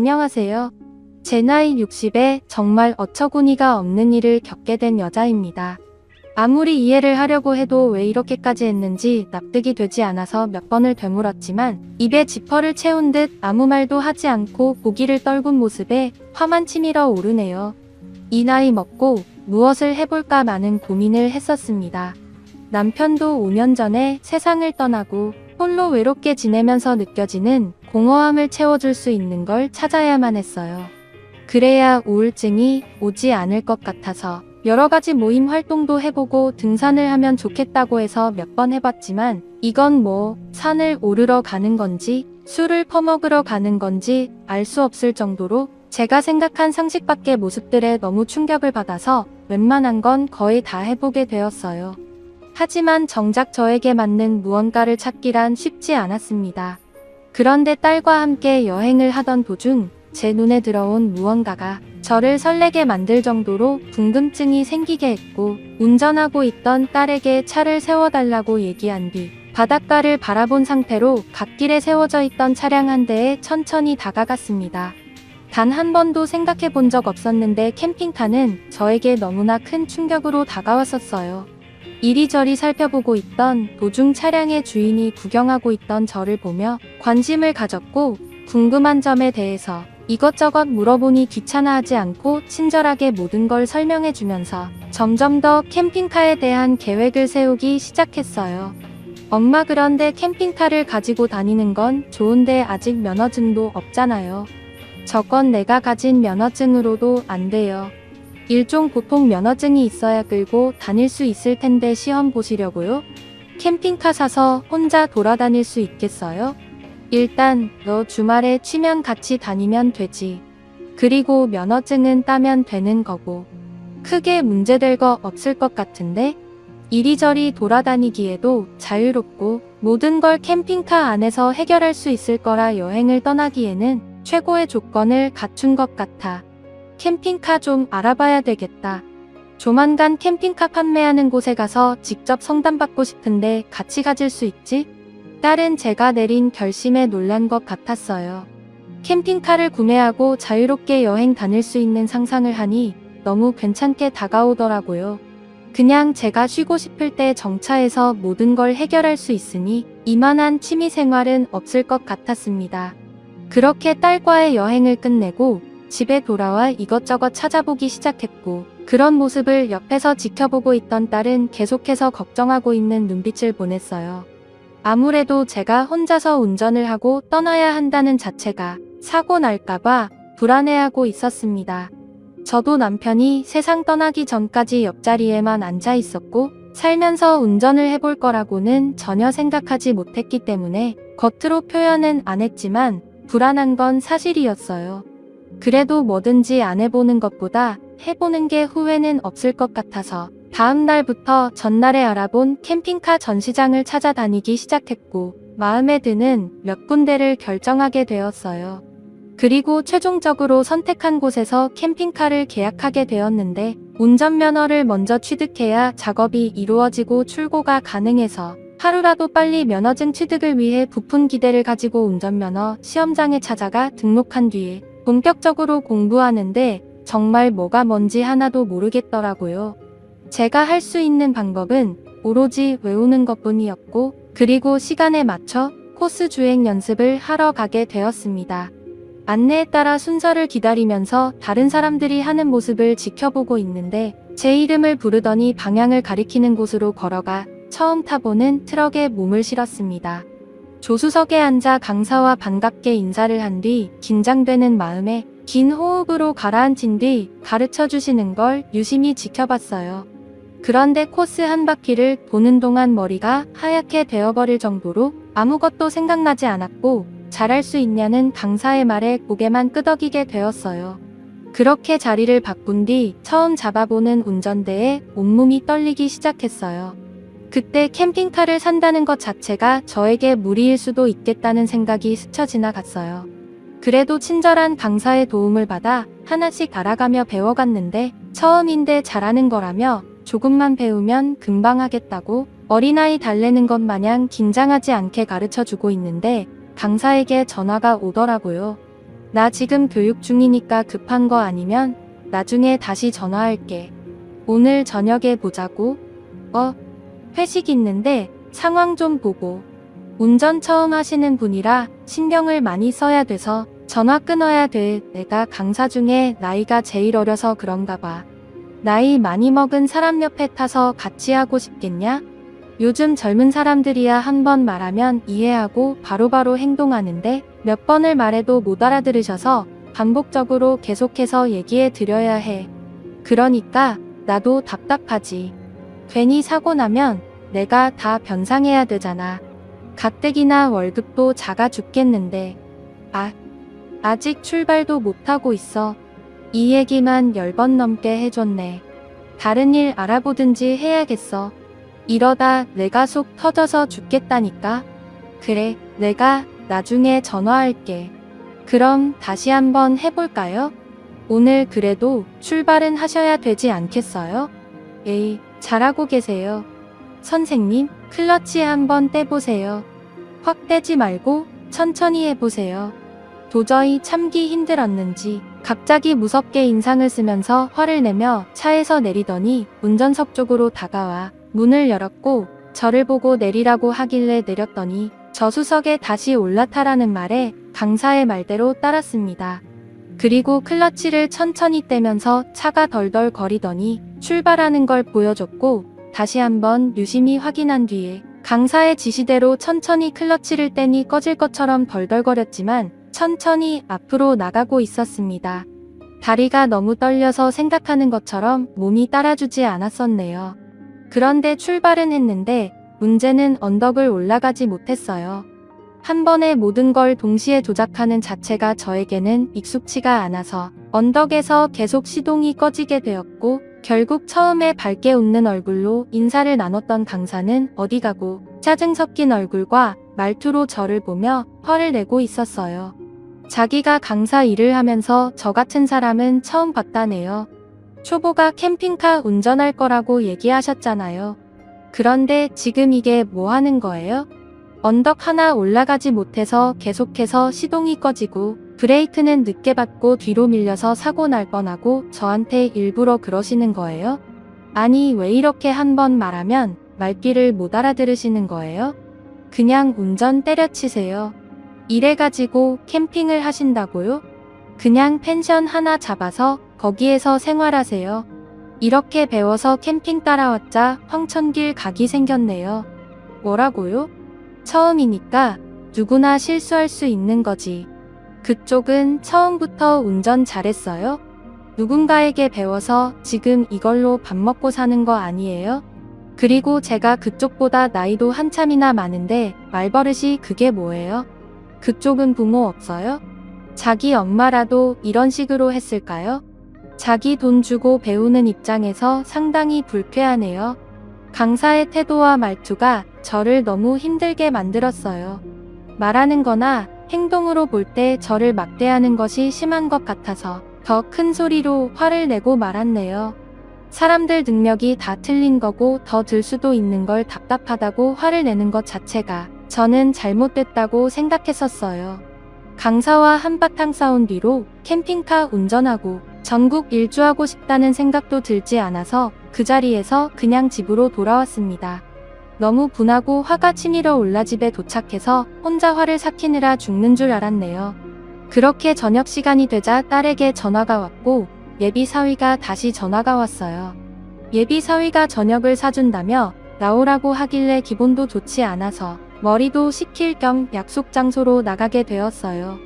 안녕하세요. 제 나이 60에 정말 어처구니가 없는 일을 겪게 된 여자입니다. 아무리 이해를 하려고 해도 왜 이렇게까지 했는지 납득이 되지 않아서 몇 번을 되물었지만 입에 지퍼를 채운 듯 아무 말도 하지 않고 고기를 떨군 모습에 화만 치밀어 오르네요. 이 나이 먹고 무엇을 해볼까 많은 고민을 했었습니다. 남편도 5년 전에 세상을 떠나고 홀로 외롭게 지내면서 느껴지는 공허함을 채워줄 수 있는 걸 찾아야만 했어요. 그래야 우울증이 오지 않을 것 같아서 여러 가지 모임 활동도 해보고 등산을 하면 좋겠다고 해서 몇 번 해봤지만 이건 뭐 산을 오르러 가는 건지 술을 퍼먹으러 가는 건지 알 수 없을 정도로 제가 생각한 상식 밖의 모습들에 너무 충격을 받아서 웬만한 건 거의 다 해보게 되었어요. 하지만 정작 저에게 맞는 무언가를 찾기란 쉽지 않았습니다. 그런데 딸과 함께 여행을 하던 도중 제 눈에 들어온 무언가가 저를 설레게 만들 정도로 궁금증이 생기게 했고 운전하고 있던 딸에게 차를 세워달라고 얘기한 뒤 바닷가를 바라본 상태로 갓길에 세워져 있던 차량 한 대에 천천히 다가갔습니다. 단 한 번도 생각해 본 적 없었는데 캠핑카는 저에게 너무나 큰 충격으로 다가왔었어요. 이리저리 살펴보고 있던 도중 차량의 주인이 구경하고 있던 저를 보며 관심을 가졌고 궁금한 점에 대해서 이것저것 물어보니 귀찮아하지 않고 친절하게 모든 걸 설명해주면서 점점 더 캠핑카에 대한 계획을 세우기 시작했어요. 엄마, 그런데 캠핑카를 가지고 다니는 건 좋은데 아직 면허증도 없잖아요. 저건 내가 가진 면허증으로도 안 돼요. 일종 보통 면허증이 있어야 끌고 다닐 수 있을 텐데 시험 보시려고요? 캠핑카 사서 혼자 돌아다닐 수 있겠어요? 일단 너 주말에 취면 같이 다니면 되지. 그리고 면허증은 따면 되는 거고. 크게 문제될 거 없을 것 같은데? 이리저리 돌아다니기에도 자유롭고 모든 걸 캠핑카 안에서 해결할 수 있을 거라 여행을 떠나기에는 최고의 조건을 갖춘 것 같아. 캠핑카 좀 알아봐야 되겠다. 조만간 캠핑카 판매하는 곳에 가서 직접 상담받고 싶은데 같이 가질 수 있지? 딸은 제가 내린 결심에 놀란 것 같았어요. 캠핑카를 구매하고 자유롭게 여행 다닐 수 있는 상상을 하니 너무 괜찮게 다가오더라고요. 그냥 제가 쉬고 싶을 때 정차해서 모든 걸 해결할 수 있으니 이만한 취미생활은 없을 것 같았습니다. 그렇게 딸과의 여행을 끝내고 집에 돌아와 이것저것 찾아보기 시작했고 그런 모습을 옆에서 지켜보고 있던 딸은 계속해서 걱정하고 있는 눈빛을 보냈어요. 아무래도 제가 혼자서 운전을 하고 떠나야 한다는 자체가 사고 날까봐 불안해하고 있었습니다. 저도 남편이 세상 떠나기 전까지 옆자리에만 앉아 있었고 살면서 운전을 해볼 거라고는 전혀 생각하지 못했기 때문에 겉으로 표현은 안 했지만 불안한 건 사실이었어요. 그래도 뭐든지 안 해보는 것보다 해보는 게 후회는 없을 것 같아서 다음 날부터 전날에 알아본 캠핑카 전시장을 찾아다니기 시작했고 마음에 드는 몇 군데를 결정하게 되었어요. 그리고 최종적으로 선택한 곳에서 캠핑카를 계약하게 되었는데 운전면허를 먼저 취득해야 작업이 이루어지고 출고가 가능해서 하루라도 빨리 면허증 취득을 위해 부푼 기대를 가지고 운전면허 시험장에 찾아가 등록한 뒤에 본격적으로 공부하는데 정말 뭐가 뭔지 하나도 모르겠더라고요. 제가 할 수 있는 방법은 오로지 외우는 것뿐이었고 그리고 시간에 맞춰 코스 주행 연습을 하러 가게 되었습니다. 안내에 따라 순서를 기다리면서 다른 사람들이 하는 모습을 지켜보고 있는데 제 이름을 부르더니 방향을 가리키는 곳으로 걸어가 처음 타보는 트럭에 몸을 실었습니다. 조수석에 앉아 강사와 반갑게 인사를 한 뒤 긴장되는 마음에 긴 호흡으로 가라앉힌 뒤 가르쳐 주시는 걸 유심히 지켜봤어요. 그런데 코스 한 바퀴를 도는 동안 머리가 하얗게 되어버릴 정도로 아무것도 생각나지 않았고 잘할 수 있냐는 강사의 말에 고개만 끄덕이게 되었어요. 그렇게 자리를 바꾼 뒤 처음 잡아보는 운전대에 온몸이 떨리기 시작했어요. 그때 캠핑카를 산다는 것 자체가 저에게 무리일 수도 있겠다는 생각이 스쳐 지나갔어요. 그래도 친절한 강사의 도움을 받아 하나씩 알아가며 배워갔는데 처음인데 잘하는 거라며 조금만 배우면 금방 하겠다고 어린아이 달래는 것 마냥 긴장하지 않게 가르쳐주고 있는데 강사에게 전화가 오더라고요. 나 지금 교육 중이니까 급한 거 아니면 나중에 다시 전화할게. 오늘 저녁에 보자고. 회식 있는데 상황 좀 보고. 운전 처음 하시는 분이라 신경을 많이 써야 돼서 전화 끊어야 돼. 내가 강사 중에 나이가 제일 어려서 그런가 봐. 나이 많이 먹은 사람 옆에 타서 같이 하고 싶겠냐? 요즘 젊은 사람들이야 한 번 말하면 이해하고 바로바로 행동하는데 몇 번을 말해도 못 알아들으셔서 반복적으로 계속해서 얘기해 드려야 해. 그러니까 나도 답답하지. 괜히 사고 나면 내가 다 변상해야 되잖아. 가뜩이나 월급도 작아 죽겠는데. 아직 출발도 못하고 있어. 이 얘기만 10번 넘게 해줬네. 다른 일 알아보든지 해야겠어. 이러다 내가 속 터져서 죽겠다니까. 그래, 내가 나중에 전화할게. 그럼 다시 한번 해볼까요? 오늘 그래도 출발은 하셔야 되지 않겠어요? 에이, 잘하고 계세요. 선생님, 클러치 한번 떼보세요. 확 떼지 말고 천천히 해보세요. 도저히 참기 힘들었는지 갑자기 무섭게 인상을 쓰면서 화를 내며 차에서 내리더니 운전석 쪽으로 다가와 문을 열었고 저를 보고 내리라고 하길래 내렸더니 저수석에 다시 올라타라는 말에 강사의 말대로 따랐습니다. 그리고 클러치를 천천히 떼면서 차가 덜덜 거리더니 출발하는 걸 보여줬고 다시 한번 유심히 확인한 뒤에 강사의 지시대로 천천히 클러치를 떼니 꺼질 것처럼 덜덜거렸지만 천천히 앞으로 나가고 있었습니다. 다리가 너무 떨려서 생각하는 것처럼 몸이 따라주지 않았었네요. 그런데 출발은 했는데 문제는 언덕을 올라가지 못했어요. 한 번에 모든 걸 동시에 조작하는 자체가 저에게는 익숙치가 않아서 언덕에서 계속 시동이 꺼지게 되었고 결국 처음에 밝게 웃는 얼굴로 인사를 나눴던 강사는 어디 가고 짜증 섞인 얼굴과 말투로 저를 보며 화를 내고 있었어요. 자기가 강사 일을 하면서 저 같은 사람은 처음 봤다네요. 초보가 캠핑카 운전할 거라고 얘기하셨잖아요. 그런데 지금 이게 뭐 하는 거예요? 언덕 하나 올라가지 못해서 계속해서 시동이 꺼지고 브레이크는 늦게 밟고 뒤로 밀려서 사고 날 뻔하고 저한테 일부러 그러시는 거예요? 아니 왜 이렇게 한 번 말하면 말귀를 못 알아들으시는 거예요? 그냥 운전 때려치세요. 이래가지고 캠핑을 하신다고요? 그냥 펜션 하나 잡아서 거기에서 생활하세요. 이렇게 배워서 캠핑 따라왔자 황천길 각이 생겼네요. 뭐라고요? 처음이니까 누구나 실수할 수 있는 거지. 그쪽은 처음부터 운전 잘했어요? 누군가에게 배워서 지금 이걸로 밥 먹고 사는 거 아니에요? 그리고 제가 그쪽보다 나이도 한참이나 많은데 말버릇이 그게 뭐예요? 그쪽은 부모 없어요? 자기 엄마라도 이런 식으로 했을까요? 자기 돈 주고 배우는 입장에서 상당히 불쾌하네요. 강사의 태도와 말투가 저를 너무 힘들게 만들었어요. 말하는 거나 행동으로 볼 때 저를 막대하는 것이 심한 것 같아서 더 큰 소리로 화를 내고 말았네요. 사람들 능력이 다 틀린 거고 더 들 수도 있는 걸 답답하다고 화를 내는 것 자체가 저는 잘못됐다고 생각했었어요. 강사와 한바탕 싸운 뒤로 캠핑카 운전하고 전국 일주하고 싶다는 생각도 들지 않아서 그 자리에서 그냥 집으로 돌아왔습니다. 너무 분하고 화가 치밀어 올라 집에 도착해서 혼자 화를 삭히느라 죽는 줄 알았네요. 그렇게 저녁 시간이 되자 딸에게 전화가 왔고 예비 사위가 다시 전화가 왔어요. 예비 사위가 저녁을 사준다며 나오라고 하길래 기분도 좋지 않아서 머리도 식힐 겸 약속 장소로 나가게 되었어요.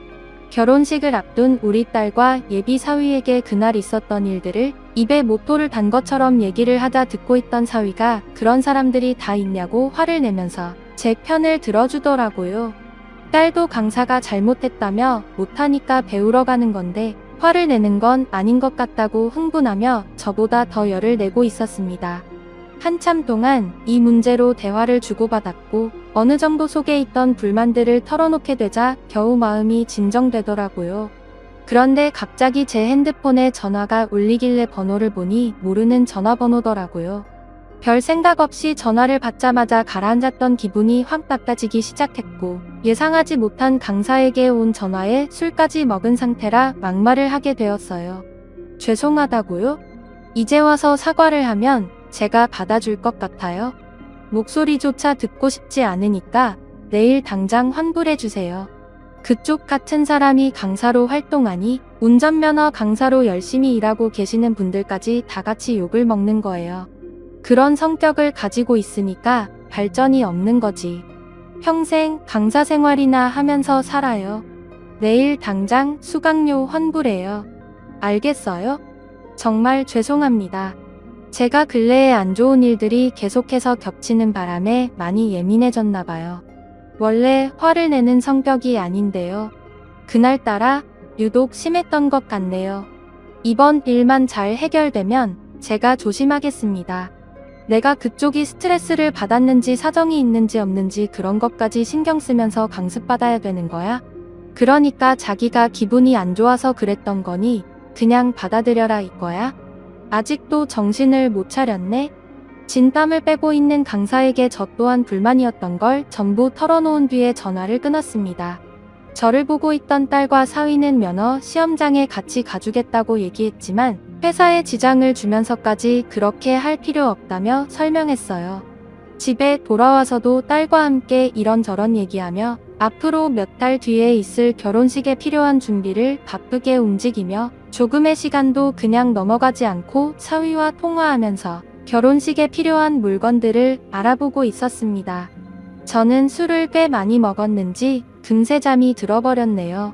결혼식을 앞둔 우리 딸과 예비 사위에게 그날 있었던 일들을 입에 모토를 단 것처럼 얘기를 하다 듣고 있던 사위가 그런 사람들이 다 있냐고 화를 내면서 제 편을 들어주더라고요. 딸도 강사가 잘못했다며 못하니까 배우러 가는 건데 화를 내는 건 아닌 것 같다고 흥분하며 저보다 더 열을 내고 있었습니다. 한참 동안 이 문제로 대화를 주고받았고 어느 정도 속에 있던 불만들을 털어놓게 되자 겨우 마음이 진정되더라고요. 그런데 갑자기 제 핸드폰에 전화가 울리길래 번호를 보니 모르는 전화번호더라고요. 별 생각 없이 전화를 받자마자 가라앉았던 기분이 확 나빠지기 시작했고 예상하지 못한 강사에게 온 전화에 술까지 먹은 상태라 막말을 하게 되었어요. 죄송하다고요? 이제 와서 사과를 하면 제가 받아줄 것 같아요? 목소리조차 듣고 싶지 않으니까 내일 당장 환불해주세요. 그쪽 같은 사람이 강사로 활동하니 운전면허 강사로 열심히 일하고 계시는 분들까지 다 같이 욕을 먹는 거예요. 그런 성격을 가지고 있으니까 발전이 없는 거지. 평생 강사 생활이나 하면서 살아요. 내일 당장 수강료 환불해요. 알겠어요? 정말 죄송합니다. 제가 근래에 안 좋은 일들이 계속해서 겹치는 바람에 많이 예민해졌나 봐요. 원래 화를 내는 성격이 아닌데요. 그날따라 유독 심했던 것 같네요. 이번 일만 잘 해결되면 제가 조심하겠습니다. 내가 그쪽이 스트레스를 받았는지 사정이 있는지 없는지 그런 것까지 신경 쓰면서 강습받아야 되는 거야? 그러니까 자기가 기분이 안 좋아서 그랬던 거니 그냥 받아들여라 이거야? 아직도 정신을 못 차렸네? 진땀을 빼고 있는 강사에게 저 또한 불만이었던 걸 전부 털어놓은 뒤에 전화를 끊었습니다. 저를 보고 있던 딸과 사위는 면허 시험장에 같이 가주겠다고 얘기했지만 회사에 지장을 주면서까지 그렇게 할 필요 없다며 설명했어요. 집에 돌아와서도 딸과 함께 이런저런 얘기하며 앞으로 몇 달 뒤에 있을 결혼식에 필요한 준비를 바쁘게 움직이며 조금의 시간도 그냥 넘어가지 않고 사위와 통화하면서 결혼식에 필요한 물건들을 알아보고 있었습니다. 저는 술을 꽤 많이 먹었는지 금세 잠이 들어버렸네요.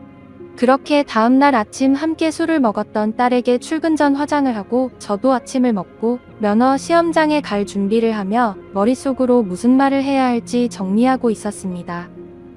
그렇게 다음날 아침 함께 술을 먹었던 딸에게 출근 전 화장을 하고 저도 아침을 먹고 면허 시험장에 갈 준비를 하며 머릿속으로 무슨 말을 해야 할지 정리하고 있었습니다.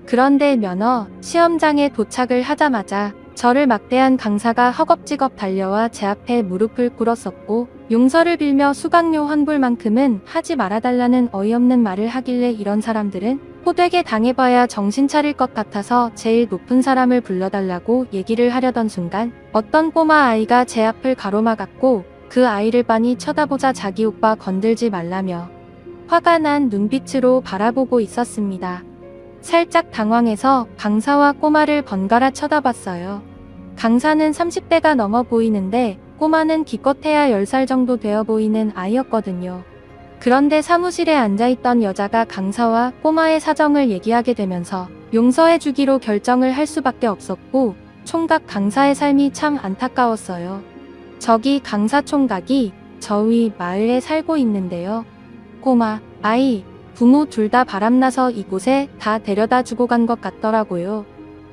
그런데 면허 시험장에 도착을 하자마자 저를 막대한 강사가 허겁지겁 달려와 제 앞에 무릎을 꿇었었고 용서를 빌며 수강료 환불만큼은 하지 말아달라는 어이없는 말을 하길래 이런 사람들은 호되게 당해봐야 정신 차릴 것 같아서 제일 높은 사람을 불러달라고 얘기를 하려던 순간 어떤 꼬마 아이가 제 앞을 가로막았고 그 아이를 빤히 쳐다보자 자기 오빠 건들지 말라며 화가 난 눈빛으로 바라보고 있었습니다. 살짝 당황해서 강사와 꼬마를 번갈아 쳐다봤어요. 강사는 30대가 넘어 보이는데 꼬마는 기껏해야 10살 정도 되어 보이는 아이였거든요. 그런데 사무실에 앉아있던 여자가 강사와 꼬마의 사정을 얘기하게 되면서 용서해주기로 결정을 할 수밖에 없었고 총각 강사의 삶이 참 안타까웠어요. 저기 강사 총각이 저 위 마을에 살고 있는데요. 꼬마, 아이, 부모 둘 다 바람나서 이곳에 다 데려다 주고 간 것 같더라고요.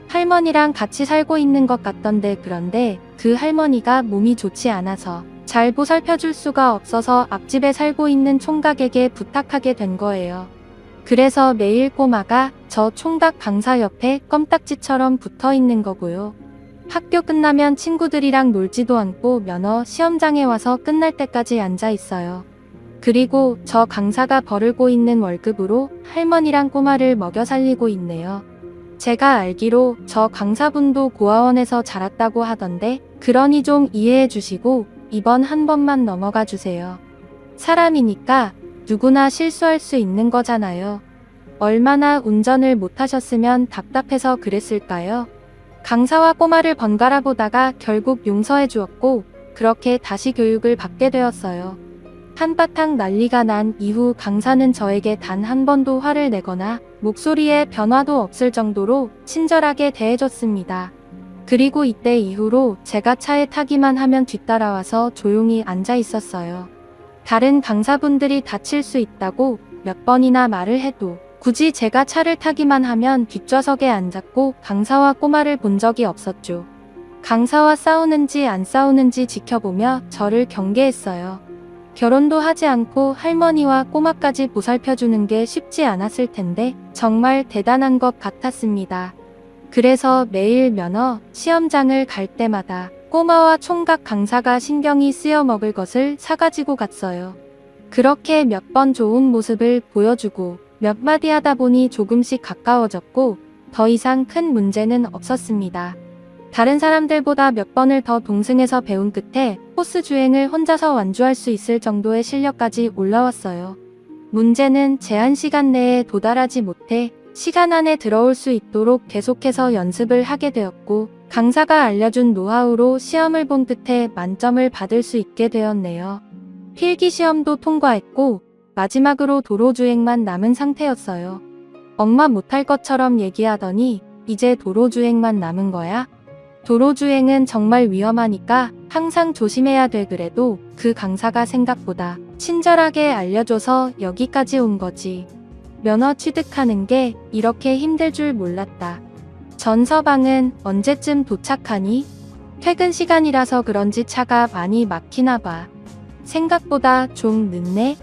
할머니랑 같이 살고 있는 것 같던데 그런데 그 할머니가 몸이 좋지 않아서 잘 보살펴줄 수가 없어서 앞집에 살고 있는 총각에게 부탁하게 된 거예요. 그래서 매일 꼬마가 저 총각 강사 옆에 껌딱지처럼 붙어 있는 거고요. 학교 끝나면 친구들이랑 놀지도 않고 면허 시험장에 와서 끝날 때까지 앉아 있어요. 그리고 저 강사가 벌고 있는 월급으로 할머니랑 꼬마를 먹여 살리고 있네요. 제가 알기로 저 강사분도 고아원에서 자랐다고 하던데 그러니 좀 이해해 주시고 이번 한 번만 넘어가 주세요. 사람이니까 누구나 실수할 수 있는 거잖아요. 얼마나 운전을 못하셨으면 답답해서 그랬을까요? 강사와 꼬마를 번갈아 보다가 결국 용서해 주었고 그렇게 다시 교육을 받게 되었어요. 한바탕 난리가 난 이후 강사는 저에게 단 한 번도 화를 내거나 목소리에 변화도 없을 정도로 친절하게 대해줬습니다. 그리고 이때 이후로 제가 차에 타기만 하면 뒤따라와서 조용히 앉아 있었어요. 다른 강사분들이 다칠 수 있다고 몇 번이나 말을 해도 굳이 제가 차를 타기만 하면 뒷좌석에 앉았고 강사와 꼬마를 본 적이 없었죠. 강사와 싸우는지 안 싸우는지 지켜보며 저를 경계했어요. 결혼도 하지 않고 할머니와 꼬마까지 보살펴주는 게 쉽지 않았을 텐데 정말 대단한 것 같았습니다. 그래서 매일 면허 시험장을 갈 때마다 꼬마와 총각 강사가 신경이 쓰여 먹을 것을 사가지고 갔어요. 그렇게 몇 번 좋은 모습을 보여주고 몇 마디 하다 보니 조금씩 가까워졌고 더 이상 큰 문제는 없었습니다. 다른 사람들보다 몇 번을 더 동승해서 배운 끝에 코스 주행을 혼자서 완주할 수 있을 정도의 실력까지 올라왔어요. 문제는 제한 시간 내에 도달하지 못해 시간 안에 들어올 수 있도록 계속해서 연습을 하게 되었고, 강사가 알려준 노하우로 시험을 본 끝에 만점을 받을 수 있게 되었네요. 필기 시험도 통과했고 마지막으로 도로주행만 남은 상태였어요. 엄마 못할 것처럼 얘기하더니 이제 도로주행만 남은 거야? 도로주행은 정말 위험하니까 항상 조심해야 돼. 그래도 그 강사가 생각보다 친절하게 알려줘서 여기까지 온 거지. 면허 취득하는 게 이렇게 힘들 줄 몰랐다. 전서방은 언제쯤 도착하니? 퇴근 시간이라서 그런지 차가 많이 막히나 봐. 생각보다 좀 늦네?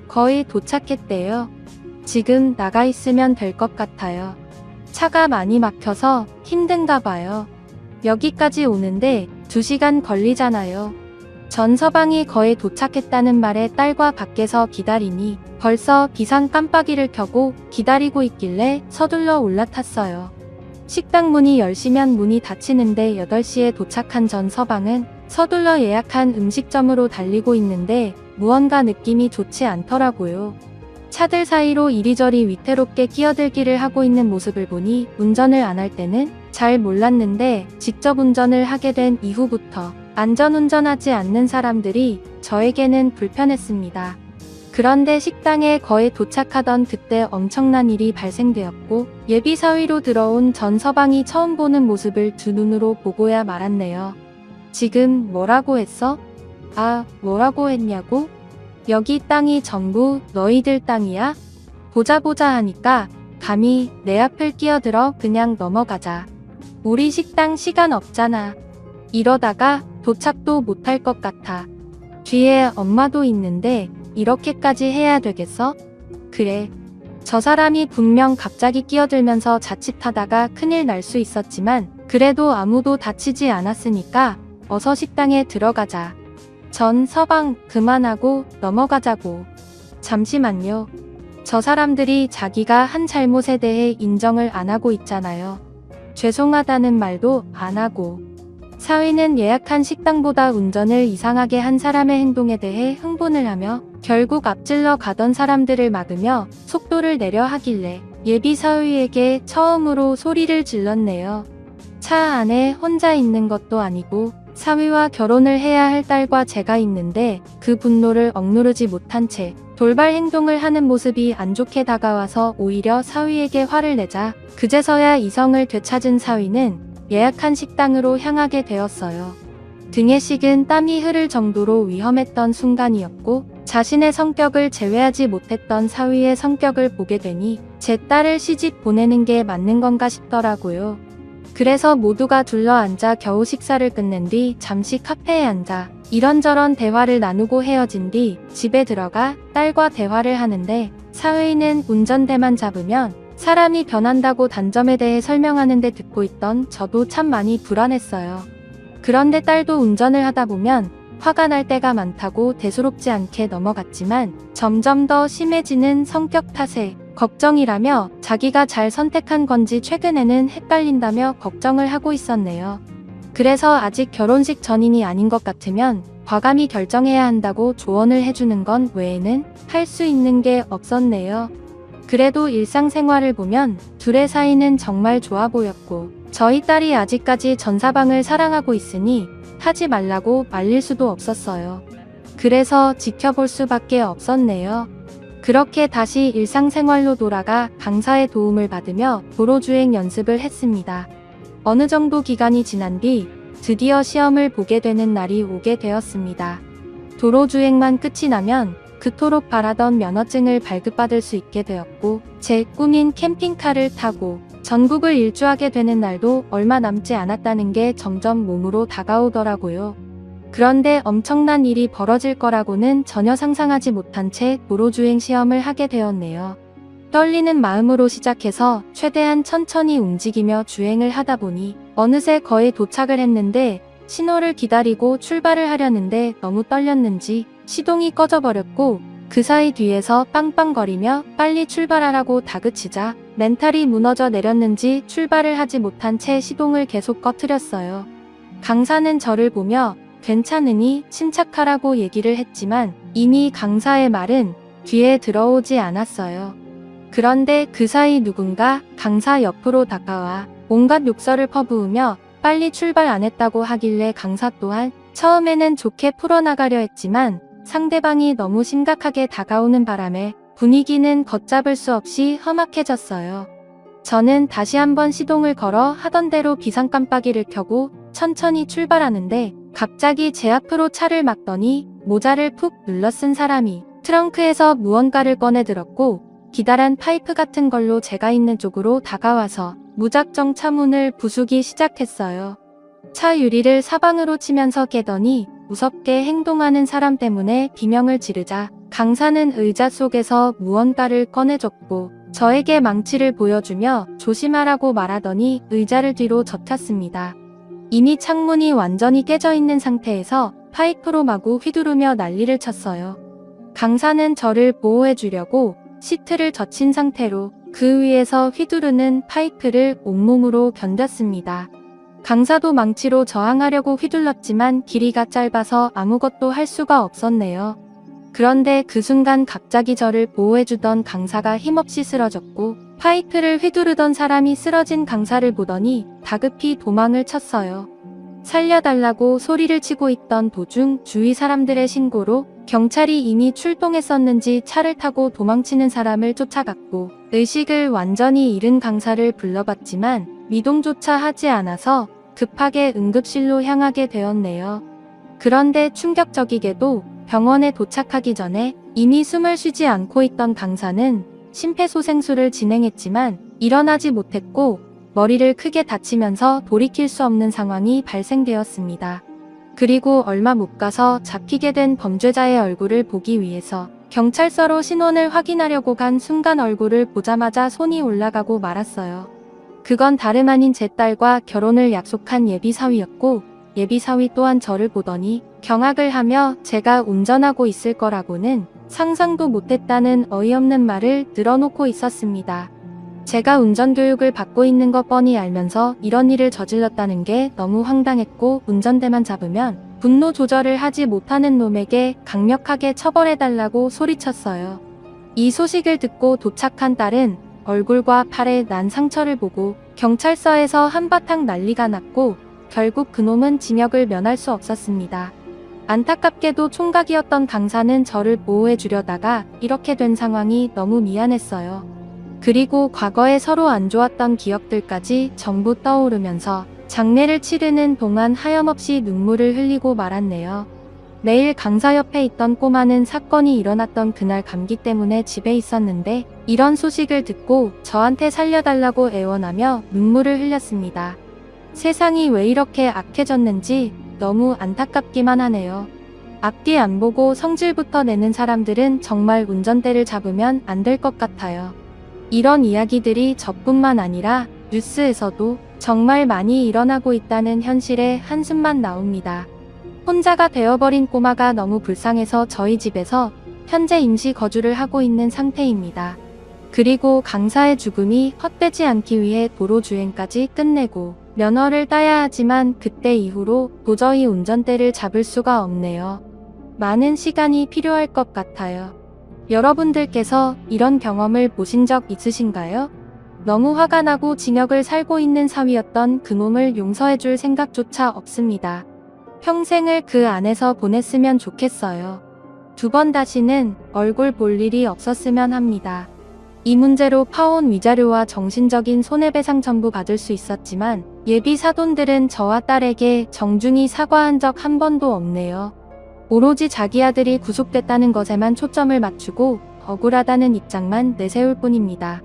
거의 도착했대요. 지금 나가 있으면 될 것 같아요. 차가 많이 막혀서 힘든가 봐요. 여기까지 오는데 2시간 걸리잖아요. 전서방이 거의 도착했다는 말에 딸과 밖에서 기다리니 벌써 비상 깜빡이를 켜고 기다리고 있길래 서둘러 올라탔어요. 식당 문이 10시면 문이 닫히는데 8시에 도착한 전서방은 서둘러 예약한 음식점으로 달리고 있는데 무언가 느낌이 좋지 않더라고요. 차들 사이로 이리저리 위태롭게 끼어들기를 하고 있는 모습을 보니 운전을 안 할 때는 잘 몰랐는데 직접 운전을 하게 된 이후부터 안전운전하지 않는 사람들이 저에게는 불편했습니다. 그런데 식당에 거의 도착하던 그때 엄청난 일이 발생되었고, 예비 사위로 들어온 전서방이 처음 보는 모습을 두 눈으로 보고야 말았네요. 지금 뭐라고 했어? 아, 뭐라고 했냐고? 여기 땅이 전부 너희들 땅이야? 보자 하니까 감히 내 앞을 끼어들어 그냥 넘어가자. 우리 식당 시간 없잖아. 이러다가 도착도 못할 것 같아. 뒤에 엄마도 있는데 이렇게까지 해야 되겠어? 그래. 저 사람이 분명 갑자기 끼어들면서 자칫하다가 큰일 날 수 있었지만 그래도 아무도 다치지 않았으니까 어서 식당에 들어가자. 전서방 그만하고 넘어가자고. 잠시만요. 저 사람들이 자기가 한 잘못에 대해 인정을 안 하고 있잖아요. 죄송하다는 말도 안 하고. 사위는 예약한 식당보다 운전을 이상하게 한 사람의 행동에 대해 흥분을 하며 결국 앞질러 가던 사람들을 막으며 속도를 내려 하길래 예비 사위에게 처음으로 소리를 질렀네요. 차 안에 혼자 있는 것도 아니고 사위와 결혼을 해야 할 딸과 제가 있는데 그 분노를 억누르지 못한 채 돌발 행동을 하는 모습이 안 좋게 다가와서 오히려 사위에게 화를 내자 그제서야 이성을 되찾은 사위는 예약한 식당으로 향하게 되었어요. 등에 식은 땀이 흐를 정도로 위험했던 순간이었고 자신의 성격을 제외하지 못했던 사위의 성격을 보게 되니 제 딸을 시집 보내는 게 맞는 건가 싶더라고요. 그래서 모두가 둘러앉아 겨우 식사를 끝낸 뒤 잠시 카페에 앉아 이런저런 대화를 나누고 헤어진 뒤 집에 들어가 딸과 대화를 하는데 사위는 운전대만 잡으면 사람이 변한다고 단점에 대해 설명하는데 듣고 있던 저도 참 많이 불안했어요. 그런데 딸도 운전을 하다 보면 화가 날 때가 많다고 대수롭지 않게 넘어갔지만 점점 더 심해지는 성격 탓에 걱정이라며 자기가 잘 선택한 건지 최근에는 헷갈린다며 걱정을 하고 있었네요. 그래서 아직 결혼식 전인이 아닌 것 같으면 과감히 결정해야 한다고 조언을 해주는 건 외에는 할 수 있는 게 없었네요. 그래도 일상생활을 보면 둘의 사이는 정말 좋아 보였고 저희 딸이 아직까지 전사방을 사랑하고 있으니 하지 말라고 말릴 수도 없었어요. 그래서 지켜볼 수밖에 없었네요. 그렇게 다시 일상생활로 돌아가 강사의 도움을 받으며 도로주행 연습을 했습니다. 어느 정도 기간이 지난 뒤 드디어 시험을 보게 되는 날이 오게 되었습니다. 도로주행만 끝이 나면 그토록 바라던 면허증을 발급받을 수 있게 되었고 제 꿈인 캠핑카를 타고 전국을 일주하게 되는 날도 얼마 남지 않았다는 게 점점 몸으로 다가오더라고요. 그런데 엄청난 일이 벌어질 거라고는 전혀 상상하지 못한 채 도로주행 시험을 하게 되었네요. 떨리는 마음으로 시작해서 최대한 천천히 움직이며 주행을 하다 보니 어느새 거의 도착을 했는데 신호를 기다리고 출발을 하려는데 너무 떨렸는지 시동이 꺼져버렸고 그 사이 뒤에서 빵빵거리며 빨리 출발하라고 다그치자 멘탈이 무너져 내렸는지 출발을 하지 못한 채 시동을 계속 꺼트렸어요. 강사는 저를 보며 괜찮으니 침착하라고 얘기를 했지만 이미 강사의 말은 귀에 들어오지 않았어요. 그런데 그 사이 누군가 강사 옆으로 다가와 온갖 욕설을 퍼부으며 빨리 출발 안 했다고 하길래 강사 또한 처음에는 좋게 풀어나가려 했지만 상대방이 너무 심각하게 다가오는 바람에 분위기는 걷잡을 수 없이 험악해졌어요. 저는 다시 한번 시동을 걸어 하던 대로 비상 깜빡이를 켜고 천천히 출발하는데 갑자기 제 앞으로 차를 막더니 모자를 푹 눌러 쓴 사람이 트렁크에서 무언가를 꺼내 들었고 기다란 파이프 같은 걸로 제가 있는 쪽으로 다가와서 무작정 차 문을 부수기 시작했어요. 차 유리를 사방으로 치면서 깨더니 무섭게 행동하는 사람 때문에 비명을 지르자 강사는 의자 속에서 무언가를 꺼내줬고 저에게 망치를 보여주며 조심하라고 말하더니 의자를 뒤로 젖혔습니다. 이미 창문이 완전히 깨져 있는 상태에서 파이프로 마구 휘두르며 난리를 쳤어요. 강사는 저를 보호해 주려고 시트를 젖힌 상태로 그 위에서 휘두르는 파이프를 온몸으로 견뎠습니다. 강사도 망치로 저항하려고 휘둘렀지만 길이가 짧아서 아무것도 할 수가 없었네요. 그런데 그 순간 갑자기 저를 보호해주던 강사가 힘없이 쓰러졌고 파이프를 휘두르던 사람이 쓰러진 강사를 보더니 다급히 도망을 쳤어요. 살려달라고 소리를 치고 있던 도중 주위 사람들의 신고로 경찰이 이미 출동했었는지 차를 타고 도망치는 사람을 쫓아갔고 의식을 완전히 잃은 강사를 불러봤지만 미동조차 하지 않아서 급하게 응급실로 향하게 되었네요. 그런데 충격적이게도 병원에 도착하기 전에 이미 숨을 쉬지 않고 있던 강사는 심폐소생술을 진행했지만 일어나지 못했고 머리를 크게 다치면서 돌이킬 수 없는 상황이 발생되었습니다. 그리고 얼마 못 가서 잡히게 된 범죄자의 얼굴을 보기 위해서 경찰서로 신원을 확인하려고 간 순간 얼굴을 보자마자 손이 올라가고 말았어요. 그건 다름 아닌 제 딸과 결혼을 약속한 예비사위였고 예비사위 또한 저를 보더니 경악을 하며 제가 운전하고 있을 거라고는 상상도 못했다는 어이없는 말을 늘어놓고 있었습니다. 제가 운전교육을 받고 있는 거 뻔히 알면서 이런 일을 저질렀다는 게 너무 황당했고 운전대만 잡으면 분노 조절을 하지 못하는 놈에게 강력하게 처벌해달라고 소리쳤어요. 이 소식을 듣고 도착한 딸은 얼굴과 팔에 난 상처를 보고 경찰서에서 한바탕 난리가 났고 결국 그놈은 징역을 면할 수 없었습니다. 안타깝게도 총각이었던 강사는 저를 보호해 주려다가 이렇게 된 상황이 너무 미안했어요. 그리고 과거에 서로 안 좋았던 기억들까지 전부 떠오르면서 장례를 치르는 동안 하염없이 눈물을 흘리고 말았네요. 매일 강사 옆에 있던 꼬마는 사건이 일어났던 그날 감기 때문에 집에 있었는데 이런 소식을 듣고 저한테 살려달라고 애원하며 눈물을 흘렸습니다. 세상이 왜 이렇게 악해졌는지 너무 안타깝기만 하네요. 앞뒤 안 보고 성질부터 내는 사람들은 정말 운전대를 잡으면 안 될 것 같아요. 이런 이야기들이 저뿐만 아니라 뉴스에서도 정말 많이 일어나고 있다는 현실에 한숨만 나옵니다. 혼자가 되어버린 꼬마가 너무 불쌍해서 저희 집에서 현재 임시 거주를 하고 있는 상태입니다. 그리고 강사의 죽음이 헛되지 않기 위해 도로주행까지 끝내고 면허를 따야 하지만 그때 이후로 도저히 운전대를 잡을 수가 없네요. 많은 시간이 필요할 것 같아요. 여러분들께서 이런 경험을 보신 적 있으신가요? 너무 화가 나고 징역을 살고 있는 사위였던 그놈을 용서해줄 생각조차 없습니다. 평생을 그 안에서 보냈으면 좋겠어요. 두 번 다시는 얼굴 볼 일이 없었으면 합니다. 이 문제로 파혼 위자료와 정신적인 손해배상 전부 받을 수 있었지만 예비 사돈들은 저와 딸에게 정중히 사과한 적 한 번도 없네요. 오로지 자기 아들이 구속됐다는 것에만 초점을 맞추고 억울하다는 입장만 내세울 뿐입니다.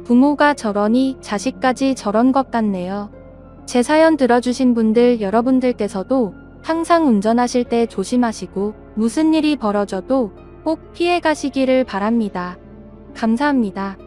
부모가 저러니 자식까지 저런 것 같네요. 제 사연 들어주신 분들 여러분들께서도 항상 운전하실 때 조심하시고 무슨 일이 벌어져도 꼭 피해 가시기를 바랍니다. 감사합니다.